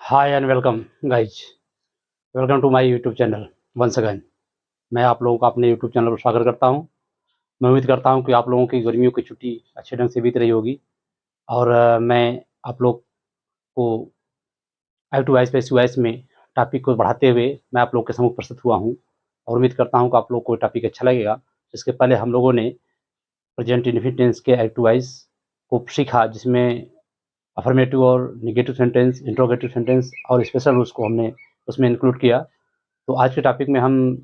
Hi and welcome guys. Welcome to my YouTube channel once again. मैं आप लोगों का अपने यूट्यूब चैनल पर स्वागत करता हूं। मैं उम्मीद करता हूं कि आप लोगों की गर्मियों की छुट्टी अच्छे ढंग से बीत रही होगी। और मैं आप लोग को आई टू वाइस पेस वाइस में टॉपिक को बढ़ाते हुए मैं आप लोग के सम्मुख प्रस्तुत हुआ हूं और उम्मीद करता हूं कि आप लोग को टॉपिक अच्छा लगेगा। इसके पहले हम लोगों ने प्रेजेंट इंडेफिनिट टेंस के आई टू वाइस को सीखा, जिसमें अफर्मेटिव और नेगेटिव सेंटेंस, इंट्रोगेटिव सेंटेंस और स्पेशल रूल्स को हमने उसमें इंक्लूड किया। तो आज के टॉपिक में हम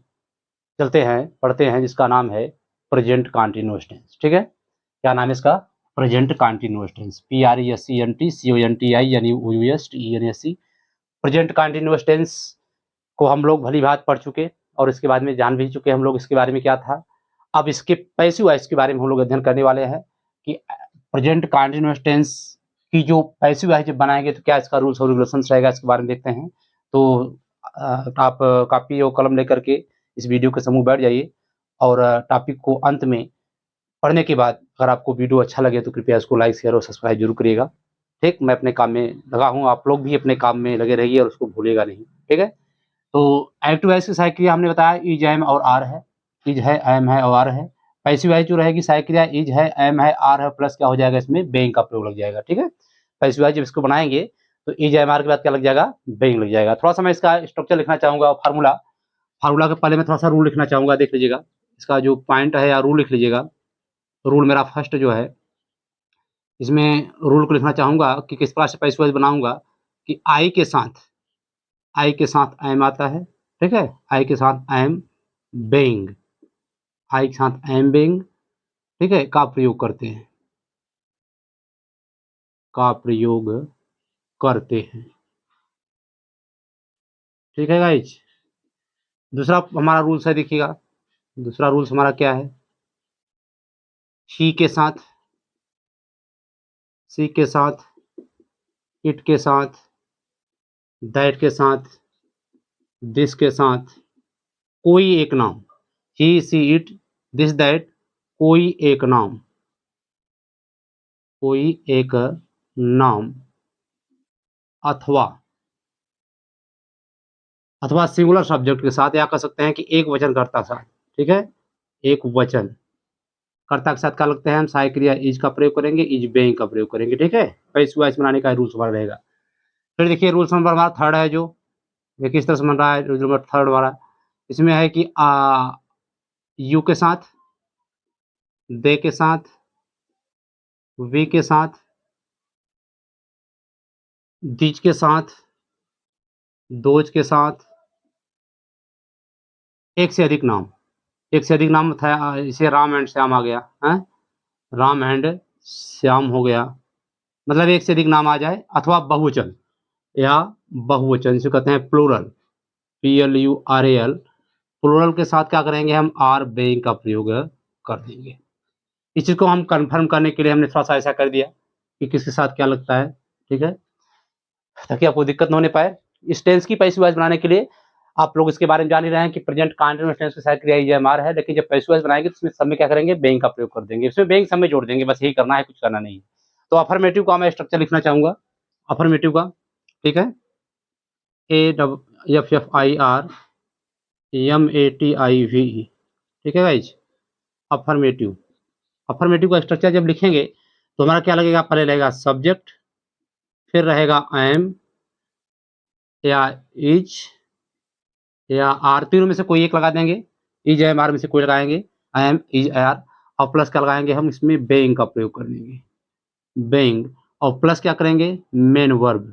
चलते हैं, पढ़ते हैं, जिसका नाम है प्रेजेंट कंटीन्यूअस टेंस। ठीक है, क्या नाम है इसका? Present continuous tense. PRESENT CONTINUOUS present continuous tense को हम लोग भली भांति पढ़ चुके और इसके बाद में जान भी चुके हम लोग इसके बारे में क्या था। अब इसके पैसिव वॉइस के बारे में हम लोग अध्ययन करने वाले हैं कि प्रेजेंट कंटीन्यूअस टेंस की जो पैसिव वॉइस जब बनाएंगे तो क्या इसका रूल्स और रेगुलेशंस रहेगा, इसके बारे में देखते हैं। तो आप कॉपी और कलम लेकर के इस वीडियो के समूह बैठ जाइए और टॉपिक को अंत में पढ़ने के बाद अगर आपको वीडियो अच्छा लगे तो कृपया इसको लाइक, शेयर और सब्सक्राइब जरूर करिएगा। ठीक, मैं अपने काम में लगा हूँ, आप लोग भी अपने काम में लगे रहिए और उसको भूलिएगा नहीं। ठीक है, तो एक्टिव वॉइस की सहायक क्रिया हमने बताया इज, एम और आर है। इज है, एम है और आर है। पैसिव वॉइस जो रहेगी सहायक क्रिया इज है, एम है, आर है, प्लस क्या हो जाएगा, इसमें बेइंग का प्रयोग लग जाएगा। ठीक है, पैसिव वॉइस जब इसको बनाएंगे तो इज, एम, आर के बाद क्या लग जाएगा? बेइंग लग जाएगा। थोड़ा सा मैं इसका स्ट्रक्चर लिखना चाहूंगा, फार्मूला। फार्मूला के पहले मैं थोड़ा सा रूल लिखना चाहूंगा, देख लीजिएगा। इसका जो पॉइंट है या रूल लिख लीजिएगा। रूल मेरा फर्स्ट जो है, इसमें रूल को लिखना चाहूंगा कि किस प्रकार से पैसिव वॉइस बनाऊंगा कि आई के साथ एम आता है। ठीक है, आई के साथ एम बेइंग, आई के साथ एम बेइंग, ठीक है, का प्रयोग करते हैं, का प्रयोग करते हैं। ठीक है गाइज, दूसरा हमारा रूल्स है, देखिएगा। दूसरा रूल्स हमारा क्या है? शी के साथ, सी के साथ, इट के साथ, दैट के साथ, दिस के साथ कोई एक नाम, ही, सी, इट, दिस, दैट, कोई एक नाम, कोई एक नाम, अथवा अथवा सिंगुलर सब्जेक्ट के साथ, या कह सकते हैं कि एक वचन कर्ता साथ। ठीक है, एक वचन कर्ता के साथ क्या लगते हैं? हम सहायक क्रिया इज का प्रयोग करेंगे, इज बेइंग का प्रयोग करेंगे। ठीक है, पैसिव वॉइस बनाने का रूल्स हमारा रहेगा। फिर देखिए रूल्स नंबर हमारा थर्ड है, जो ये किस तरह से बन रहा है। रूल नंबर थर्ड हमारा इसमें है कि यू के साथ, दे के साथ, वी के साथ, दिज के साथ, दोज के साथ एक से अधिक नाम, एक से अधिक नाम था। इसे राम एंड श्याम आ गया है, राम एंड श्याम हो गया, मतलब एक से अधिक नाम आ जाए, अथवा बहुवचन या बहुवचन, जिसे कहते हैं प्लूरल, PLURAL। प्लूरल के साथ क्या करेंगे? हम आर बेइंग का प्रयोग कर देंगे। इस चीज़ को हम कंफर्म करने के लिए हमने थोड़ा सा ऐसा कर दिया कि किसके साथ क्या लगता है। ठीक है, ताकि आपको दिक्कत न होने पाए। इस टेंस की पैसिव वॉइस बनाने के लिए आप लोग इसके बारे में जान ही रहे हैं कि प्रेजेंट कंटीन्यूअस टेंस की सहायक क्रिया इज, एम, आर है। लेकिन जब पैसिव वॉइस बनाएंगे तो इसमें सब में क्या करेंगे? बेइंग का प्रयोग कर देंगे। इसमें बेइंग सब में जोड़ देंगे, बस यही करना है, कुछ करना नहीं है। तो अफर्मेटिव का मैं स्ट्रक्चर लिखना चाहूंगा, अफर्मेटिव का। ठीक है, AFFIRMATIVE। ठीक है गाइज, अफर्मेटिव। अफर्मेटिव का स्ट्रक्चर जब लिखेंगे तो हमारा क्या लगेगा? पहले लगेगा सब्जेक्ट, फिर रहेगा एम या इज या आर, तीनों में से कोई एक लगा देंगे। इज, एम, आर में से कोई लगाएंगे, एम, इज, आर, और प्लस क्या लगाएंगे? हम इसमें बेइंग का प्रयोग कर देंगे, बेइंग। और प्लस क्या करेंगे? मेन वर्ब,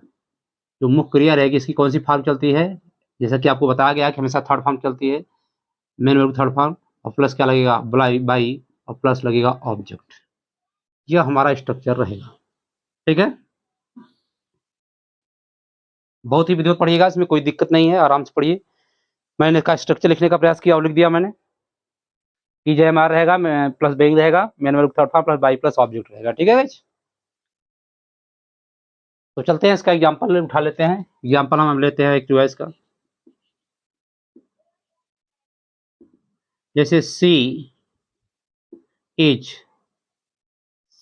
जो मुख्य क्रिया रहेगी, इसकी कौन सी फॉर्म चलती है? जैसा कि आपको बताया गया कि हमेशा थर्ड फॉर्म चलती है, मेन वर्ब थर्ड फॉर्म। और प्लस क्या लगेगा? बाई, और प्लस लगेगा ऑब्जेक्ट। यह हमारा स्ट्रक्चर रहेगा। ठीक है, बहुत ही विधिवत पढ़िएगा, इसमें कोई दिक्कत नहीं है, आराम से पढ़िए। मैंने इसका स्ट्रक्चर लिखने का प्रयास किया और लिख दिया मैंने। इज, एम, आर रहेगा, प्लस बेइंग रहेगा, main verb third form, plus by, plus object रहेगा। ठीक है गाइस, तो चलते हैं, इसका एग्जांपल उठा लेते हैं। एग्जांपल हम लेते हैं एक डिवाइस का, जैसे is she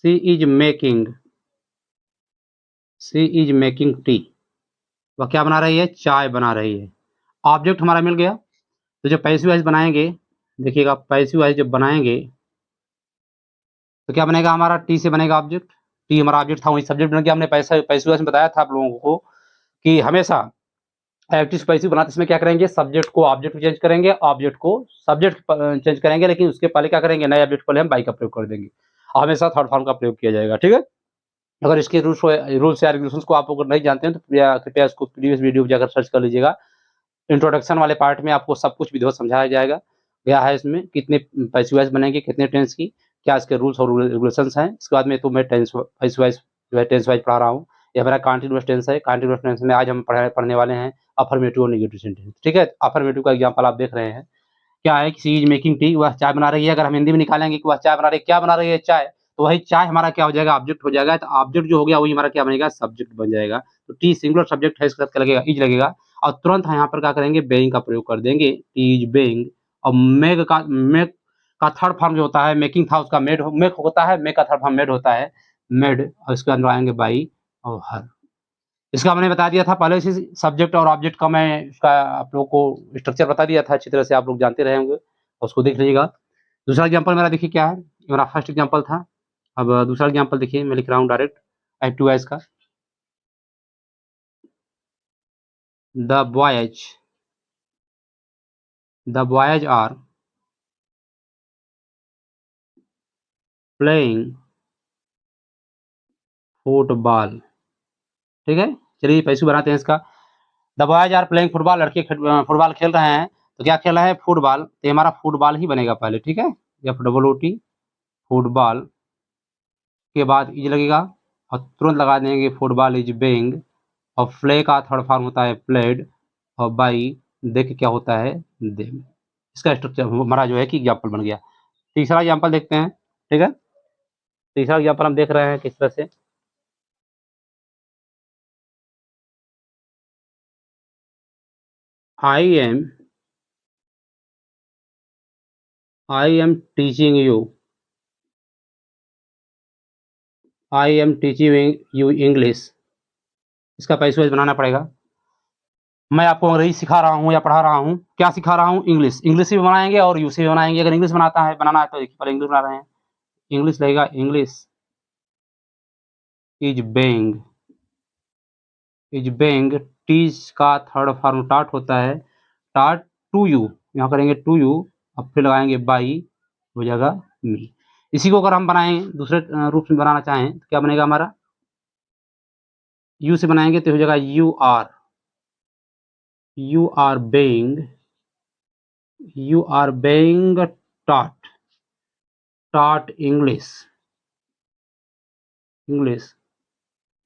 is making she is making tea. वह क्या बना रही है, चाय बना रही है। ऑब्जेक्ट हमारा मिल गया। तो जब पैसिव वॉइस बनाएंगे, देखिएगा पैसिव वॉइस जब बनाएंगे तो क्या बनेगा, हमारा टी से बनेगा ऑब्जेक्ट। टी हमारा ऑब्जेक्ट था, वही सब्जेक्ट बन गया। हमने पैसिव वॉइस में बताया था आप लोगों को कि हमेशा एक्टिव से पैसिव बनाते समय क्या करेंगे, सब्जेक्ट को ऑब्जेक्ट में चेंज करेंगे, ऑब्जेक्ट को सब्जेक्ट चेंज करेंगे, लेकिन उसके पहले क्या करेंगे, नए ऑब्जेक्ट पहले हम बाई का प्रयोग कर देंगे। हमेशा थर्ड फॉर्म का प्रयोग किया जाएगा, ठीक है। अगर इसके रूल्स या रेगुलेशंस को आप अगर नहीं जानते हैं तो कृपया इसको प्रीवियस वीडियो में जाकर सर्च कर लीजिएगा। इंट्रोडक्शन वाले पार्ट में आपको सब कुछ विधिवत समझाया जाएगा गया है। इसमें कितने पैसिव वॉइस बनेंगे, कितने टेंस की, क्या इसके रूल्स और रेगुलेशंस हैं। इसके बाद में तो मैं टेंस पैसिव वॉइस जो है टेंस वाइज पढ़ा रहा हूँ। ये हमारा कंटीन्यूअस टेंस है। कंटीन्यूअस टेंस में आज हम पढ़ने वाले हैं अफर्मेटिव और नेगेटिव सेंटेंस, ठीक है। अफर्मेटिव का एग्जांपल आप देख रहे हैं, क्या है कि शी इज मेकिंग टी, वह चाय बना रही है। अगर हम हिंदी में निकालेंगे कि वह चाय बना रही है, क्या बना रही है, चाय, तो वही चाय हमारा क्या हो जाएगा, ऑब्जेक्ट हो जाएगा। तो ऑब्जेक्ट जो हो गया वही हमारा क्या बनेगा, सब्जेक्ट बन जाएगा। तो टी सिंगुलर सब्जेक्ट है, इसके साथ क्या लगेगा, इज लगेगा। और तुरंत यहाँ पर क्या करेंगे, बेइंग का प्रयोग कर देंगे, इज बेइंग। और मेक का थर्ड फॉर्म जो होता है, मेकिंग था उसका मेक होता है, मेक का थर्ड फॉर्म मेड होता है, मेड। और इसके अंदर आएंगे बाई और हर। इसका मैंने बता दिया था पहले से, सब्जेक्ट और ऑब्जेक्ट का मैं इसका आप लोगों को स्ट्रक्चर बता दिया था, अच्छी तरह से आप लोग जानते रहे होंगे, उसको देख लीजिएगा। दूसरा एग्जांपल मेरा देखिए क्या है, ये मेरा फर्स्ट एग्जांपल था। अब दूसरा एग्जांपल देखिए, मैं लिख रहा हूँ डायरेक्ट एक्टिव वॉइस का। The boys are playing football, ठीक है। चलिए पैसे बनाते हैं इसका। The boys are playing football, लड़के फुटबॉल खेल रहे हैं। तो क्या खेल रहे हैं, फुटबॉल। तो हमारा फुटबॉल ही बनेगा पहले, ठीक है। FWOT फुटबॉल के बाद इज लगेगा और तुरंत लगा देंगे फुटबॉल इज बेइंग। और प्ले का थर्ड फॉर्म होता है प्लेड, और बाई देख क्या होता है, देम। इसका स्ट्रक्चर हमारा जो है कि एग्जाम्पल बन गया। तीसरा एग्जाम्पल देखते हैं, ठीक है। तीसरा एग्जाम्पल हम देख रहे हैं किस तरह से, I am teaching you, I am teaching you English. इसका पैसेज बनाना पड़ेगा। मैं आपको अंग्रेजी सिखा रहा हूँ या पढ़ा रहा हूँ, क्या सिखा रहा हूँ, इंग्लिश। इंग्लिश भी बनाएंगे और यू से भी बनाएंगे। अगर इंग्लिश बनाना है तो देखिए पहले इंग्लिश बना रहे हैं, इंग्लिश लगेगा, इंग्लिश इज बेइंग। टीच का थर्ड फॉर्म टाट होता है, टाट टू यू, यहाँ करेंगे टू यू, अब फिर लगाएंगे बाई, हो जाएगा मी। इसी को अगर हम बनाएं दूसरे रूप में बनाना चाहें तो क्या बनेगा हमारा, यू से बनाएंगे तो हो जाएगा you are being taught English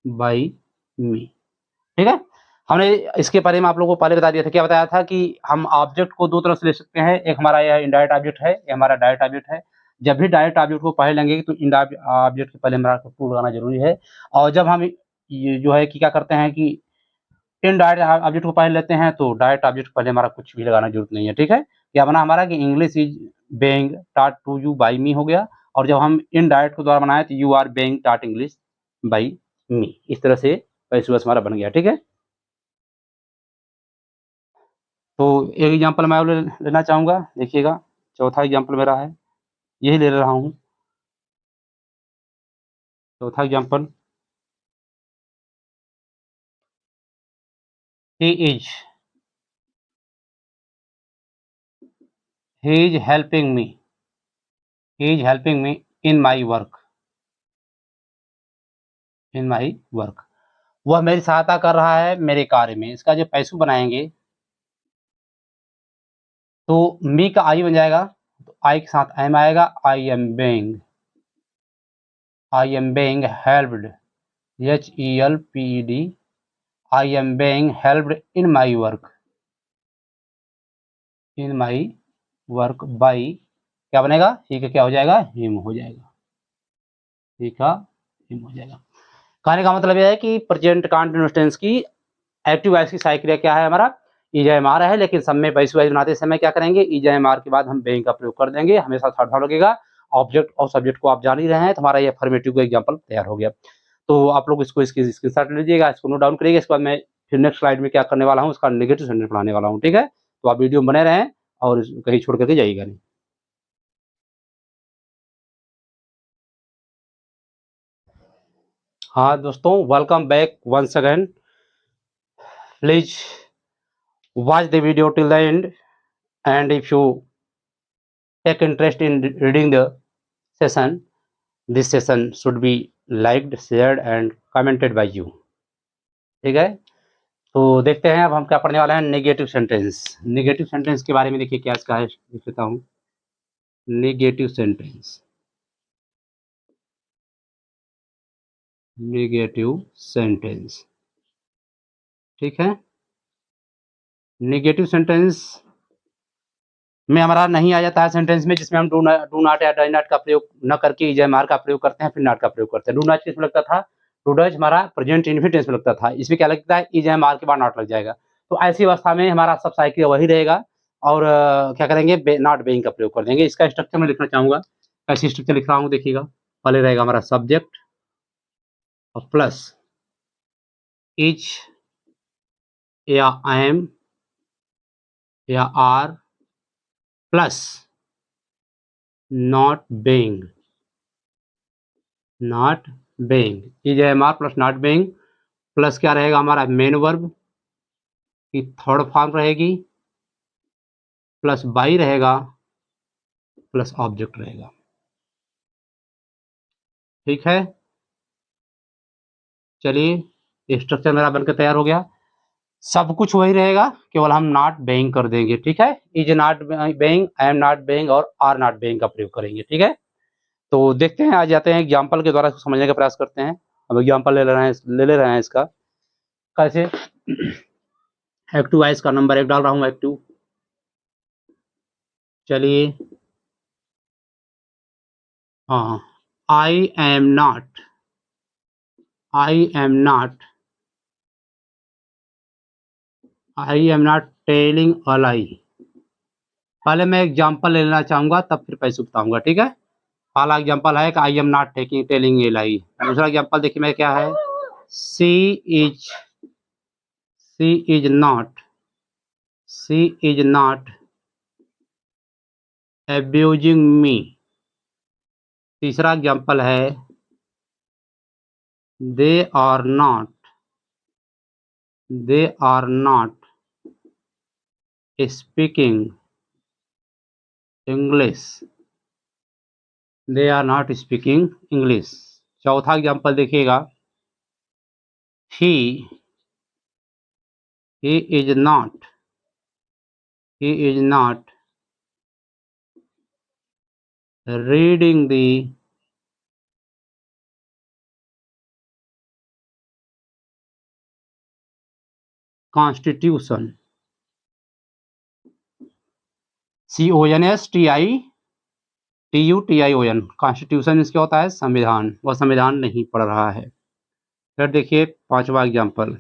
by me, ठीक है। हमने इसके बारे में आप लोगों को पहले बता दिया था, क्या बताया था कि हम ऑब्जेक्ट को दो तरह से ले सकते हैं। एक हमारा यह इनडायरेक्ट ऑब्जेक्ट है, ये हमारा डायरेक्ट ऑब्जेक्ट है। जब भी डायरेक्ट ऑब्जेक्ट को पहले लेंगे तो इनडायरेक्ट ऑब्जेक्ट के पहले हमारा टू लगाना जरूरी है। और जब हम ये जो है कि क्या करते हैं कि इनडायरेक्ट ऑब्जेक्ट को पहले लेते हैं तो डायरेक्ट ऑब्जेक्ट को पहले हमारा कुछ भी लगाना जरूरत नहीं है, ठीक है। क्या बना हमारा कि English is being taught to you by me हो गया। और जब हम इनडायरेक्ट को द्वारा बनाए तो you are being taught English by me. इस तरह से पैसिव वॉइस हमारा बन गया, ठीक है। तो एक एग्जांपल मैं और लेना चाहूँगा, देखिएगा चौथा एग्जांपल मेरा है, यही ले रहा हूँ। चौथा example, he is helping me in my work. वह मेरी सहायता कर रहा है मेरे कार्य में। इसका जो पैसिव बनाएंगे तो मी का आई बन जाएगा, तो आई के साथ एम आएगा, I am being helped, HELPED, I am being helped in my work by, क्या बनेगा, ही का क्या हो जाएगा, हिम हो जाएगा, ही का हिम हो जाएगा। कहने का मतलब यह है कि प्रेजेंट कंटीन्यूअस टेंस की एक्टिव वॉइस की सहायक क्रिया क्या है, हमारा EJMR है। लेकिन सब में पैसिव वॉइस बनाते समय क्या करेंगे, EJMR के बाद हम बेइंग का प्रयोग कर देंगे, हमेशा थर्ड फॉर्म लगेगा। ऑब्जेक्ट और सब्जेक्ट को आप जान ही रहे हैं, तो हमारा ये अफर्मेटिव का एग्जांपल तैयार हो गया। तो आप लोग इसकी स्क्रीनशॉट लीजिएगा, इसको नोट डाउन करिएगा। इसके बाद मैं फिर नेक्स्ट स्लाइड में क्या करने वाला हूँ, उसका नेगेटिव सेंटेंस पढ़ाने वाला हूँ। ठीक है, तो आप वीडियो में बने रहें और कहीं छोड़ करके जाइएगा नहीं। हाँ दोस्तों, welcome back once again. Please watch the video till the end, and if you take interest in reading the session, this session should be liked, shared and commented by you। ठीक है, तो देखते हैं अब हम क्या पढ़ने वाले हैं, नेगेटिव सेंटेंस। नेगेटिव सेंटेंस के बारे में देखिए क्या इसका है, लिख लेता हूँ। Negative sentence, negative sentence. ठीक है, नेगेटिव सेंटेंस में हमारा नहीं आ जाता है सेंटेंस में जिसमें हम डू नॉट या डज नॉट का प्रयोग न करके इज एम आर का प्रयोग करते हैं, फिर नॉट का प्रयोग करते हैं। डू नॉट किसमें लगता था, डू डज हमारा प्रेजेंट इन्फिनिट में लगता था, इसमें क्या लगता है, इज एम आर के बाद नॉट लग जाएगा। तो ऐसी अवस्था में हमारा सब साइकिल वही रहेगा और क्या करेंगे, नॉट बेइंग का प्रयोग कर देंगे। इसका स्ट्रक्चर मैं लिखना चाहूंगा, कैसी स्ट्रक्चर लिख रहा हूँ देखिएगा। पहले रहेगा हमारा सब्जेक्ट और प्लस इज या एम या are plus not being, not being, is am are plus not being, plus क्या रहेगा हमारा मेन वर्ब की थर्ड फॉर्म रहेगी, प्लस बाई रहेगा, प्लस ऑब्जेक्ट रहेगा। ठीक है, चलिए स्ट्रक्चर मेरा बनकर तैयार हो गया। सब कुछ वही रहेगा, केवल हम नॉट बेइंग कर देंगे। ठीक है, is not being, I am not being और आर नॉट बेइंग का प्रयोग करेंगे। ठीक है, तो देखते हैं, आ जाते हैं एग्जाम्पल के द्वारा इसको समझने का प्रयास करते हैं। अब एग्जाम्पल ले रहे हैं इसका कैसे। एक्टिव वाइज का नंबर 1 डाल रहा हूँ, एक्टिव। चलिए, हाँ, I am not, I am not, I am not telling a lie. पहले मैं एग्जाम्पल ले लेना चाहूंगा, तब फिर पैसे बताऊंगा। ठीक है, पहला एग्जाम्पल है कि I am not telling a lie. दूसरा एग्जाम्पल देखिए मैं क्या है, she is not, she is not abusing me. तीसरा एग्जाम्पल है they are not, they are not speaking English, they are not speaking English. चौथा एग्जाम्पल देखिएगा, he is not, he is not reading the constitution, CONSTITUTION, constitution इसका होता है संविधान, वह संविधान नहीं पढ़ रहा है। फिर देखिए पांचवा example,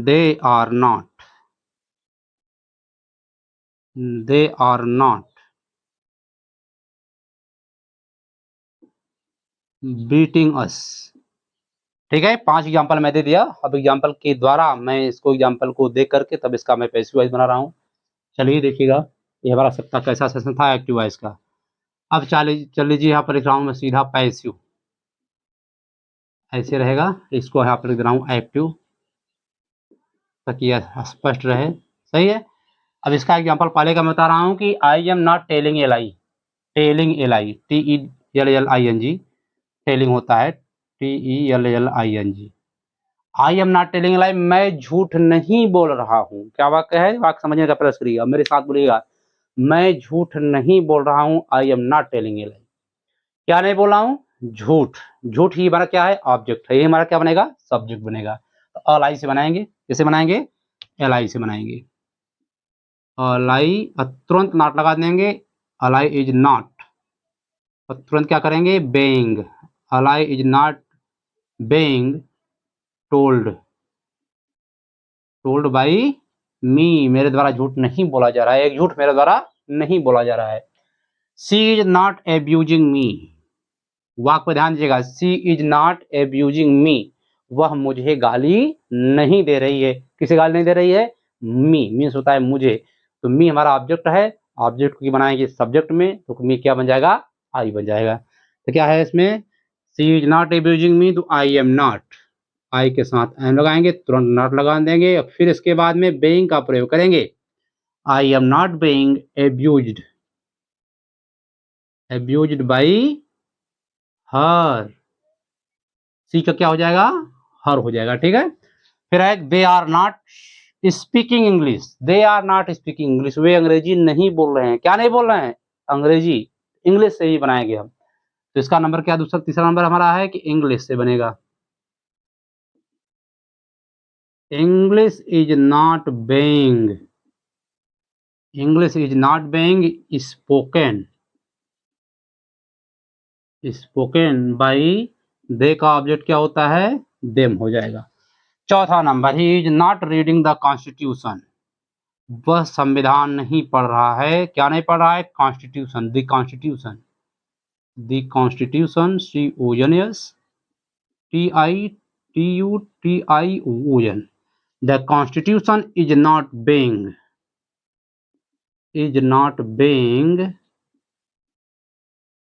they are not, they are not beating us. ठीक है, 5 एग्जाम्पल मैं दे दिया। अब एग्जाम्पल के द्वारा मैं इसको एग्जाम्पल को देख करके तब इसका मैं पैसिव वॉइस बना रहा हूँ। चलिए देखिएगा, ये हमारा सबका कैसा सेशन था एक्टिव वॉइस का। अब चल लीजिए, यहाँ पर लिख रहा हूँ मैं सीधा पैसिव, ऐसे रहेगा। इसको यहाँ पर लिख रहा हूँ एक्टिव, ताकि यह स्पष्ट रहे। सही है, अब इसका एग्जाम्पल पहले का मैं बता रहा हूँ कि I am not telling a lie, telling a lie, TELLING, telling होता है TELLING। I am not telling लाई, मैं झूठ नहीं बोल रहा हूँ। क्या वाक्य है, वाक्य समझने का प्रयास करिएगा, मेरे साथ बोलिएगा, मैं झूठ नहीं बोल रहा हूँ। I am not telling a lie, क्या नहीं बोल रहा हूँ, झूठ। झूठ ही हमारा क्या है, ऑब्जेक्ट है, ये हमारा क्या बनेगा, सब्जेक्ट बनेगा। तो अलाई से बनाएंगे, कैसे बनाएंगे, एलाई से बनाएंगे। अलाई तुरंत नॉट लगा देंगे, अलाई इज नॉट, और तुरंत क्या करेंगे, being, a lie is not being told, told by me, मेरे द्वारा झूठ नहीं बोला जा रहा है, एक झूठ मेरे द्वारा नहीं बोला जा रहा है। सी इज नॉट एब्यूजिंग मी, वाक्य पर ध्यान दीजिएगा, सी इज नॉट एब्यूजिंग मी, वह मुझे गाली नहीं दे रही है। किसे गाली नहीं दे रही है? मी मीन्स होता है मुझे। तो मी हमारा ऑब्जेक्ट है, ऑब्जेक्ट की बनाएंगे सब्जेक्ट में, तो मी क्या बन जाएगा? आई बन जाएगा। तो क्या है इसमें? शी इज नॉट एब्यूजिंग मी, तो आई एम नॉट। आई के साथ एम लगाएंगे, तुरंत नॉट लगा देंगे, और फिर इसके बाद में बेइंग का प्रयोग करेंगे। I am not being abused, abused by her. She का क्या हो जाएगा? हर हो जाएगा। ठीक है। फिर है they are not speaking English, they are not speaking English, वे अंग्रेजी नहीं बोल रहे हैं। क्या नहीं बोल रहे हैं? अंग्रेजी। इंग्लिश से ही बनाएंगे हम। तो इसका नंबर क्या दूसरा तीसरा नंबर हमारा है कि इंग्लिश से बनेगा। English is not being, English is not being spoken, spoken by. They का ऑब्जेक्ट क्या होता है? देम हो जाएगा। चौथा number, he is not reading the constitution, वह संविधान नहीं पढ़ रहा है। क्या नहीं पढ़ रहा है? Constitution, the constitution, the constitution, CONS TITUTION। The constitution is not being, is not being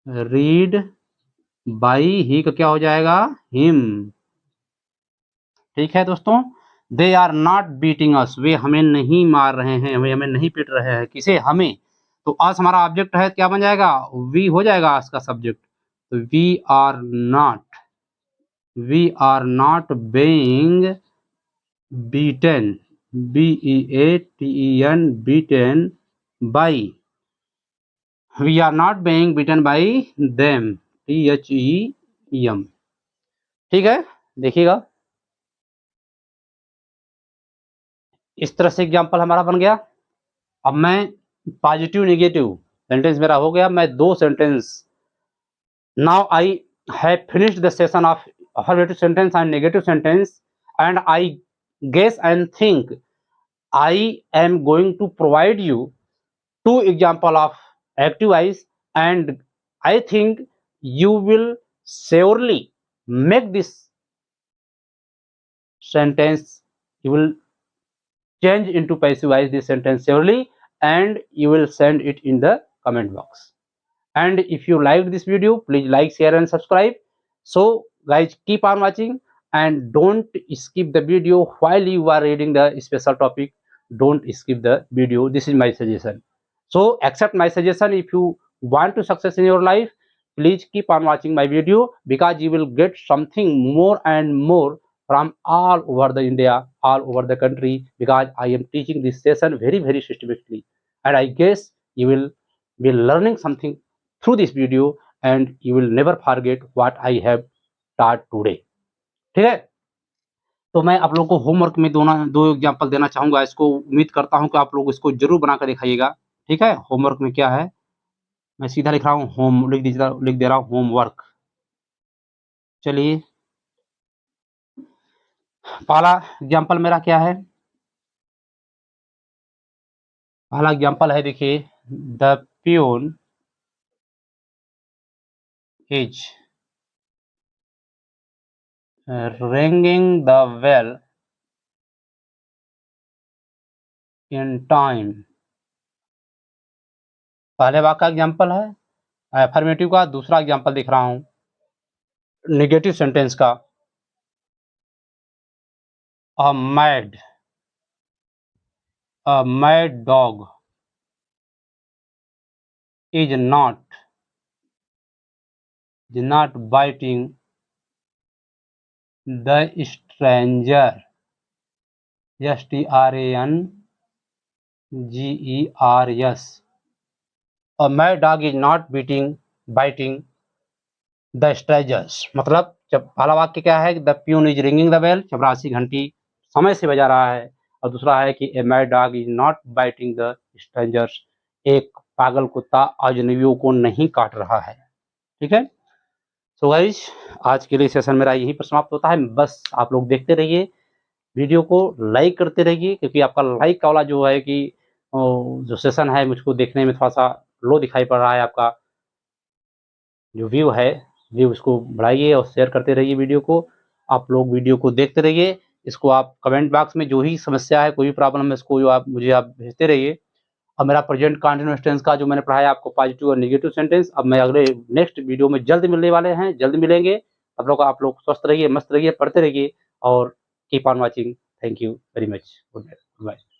read by, he का क्या हो जाएगा? हिम। ठीक है दोस्तों। They are not beating us, वे हमें नहीं मार रहे हैं, वे हमें नहीं पीट रहे हैं। किसे? हमें। तो अस हमारा ऑब्जेक्ट है, क्या बन जाएगा? वी हो जाएगा अस का सब्जेक्ट। तो we are not being beaten, BEATEN, beaten by, we are not being beaten by them, THEM। ठीक है। देखिएगा, इस तरह से एग्जाम्पल हमारा बन गया। अब मैं पॉजिटिव नेगेटिव सेंटेंस मेरा हो गया। मैं 2 sentence, now I have finished the session of affirmative sentence and negative sentence, and I guess and think I am going to provide you 2 example of active wise, and I think you will surely make this sentence, you will change into passive voice this sentence surely, and you will send it in the comment box. And if you liked this video, please like, share and subscribe. So guys, keep on watching and don't skip the video while you are reading the special topic. Don't skip the video. This is my suggestion. So accept my suggestion. If you want to success in your life, please keep on watching my video, because you will get something more and more from all over the India, all over the country, because I am teaching this session very systematically, and I guess you will be learning something through this video, and you will never forget what I have taught today. ठीक है। तो मैं आप लोगों को homework में दो example देना चाहूंगा। इसको उम्मीद करता हूं कि आप लोग इसको जरूर बनाकर दिखाइएगा। ठीक है। होमवर्क में क्या है, मैं सीधा लिख रहा हूं होम, लिख दे रहा हूं होमवर्क। चलिए, पहला एग्जांपल मेरा क्या है? पहला एग्जांपल है, देखिए, the peon is ringing the bell in time। पहले वाक्य का एग्जांपल है अफर्मेटिव का। दूसरा एग्जांपल दिख रहा हूं नेगेटिव सेंटेंस का। A mad dog is not biting the stranger, STRANGERS। A mad dog is not biting the strangers. मतलब जब पहला वाक्य क्या है, the peon is ringing the bell, चपरासी घंटी समय से बजा रहा है। और दूसरा है कि a mad dog is not biting the strangers, एक पागल कुत्ता अजनबियों को नहीं काट रहा है। ठीक है। सो गाइस, आज के लिए सेशन मेरा यही पर समाप्त होता है। बस आप लोग देखते रहिए, वीडियो को लाइक करते रहिए, क्योंकि आपका लाइक वाला जो है कि जो सेशन है, मुझको देखने में थोड़ा सा लो दिखाई पड़ रहा है। आपका जो व्यू है, व्यू उसको बढ़ाइए और शेयर करते रहिए वीडियो को। आप लोग वीडियो को देखते रहिए। इसको आप कमेंट बॉक्स में जो ही समस्या है, कोई भी प्रॉब्लम है, इसको आप भेजते रहिए। और मेरा प्रेजेंट कंटीन्यूअस टेंस का जो मैंने पढ़ाया आपको पॉजिटिव और नेगेटिव सेंटेंस, अब मैं अगले नेक्स्ट वीडियो में जल्द मिलने वाले हैं, जल्द मिलेंगे। आप लोग स्वस्थ रहिए, मस्त रहिए, पढ़ते रहिए और keep on watching. Thank you very much. Good night, bye.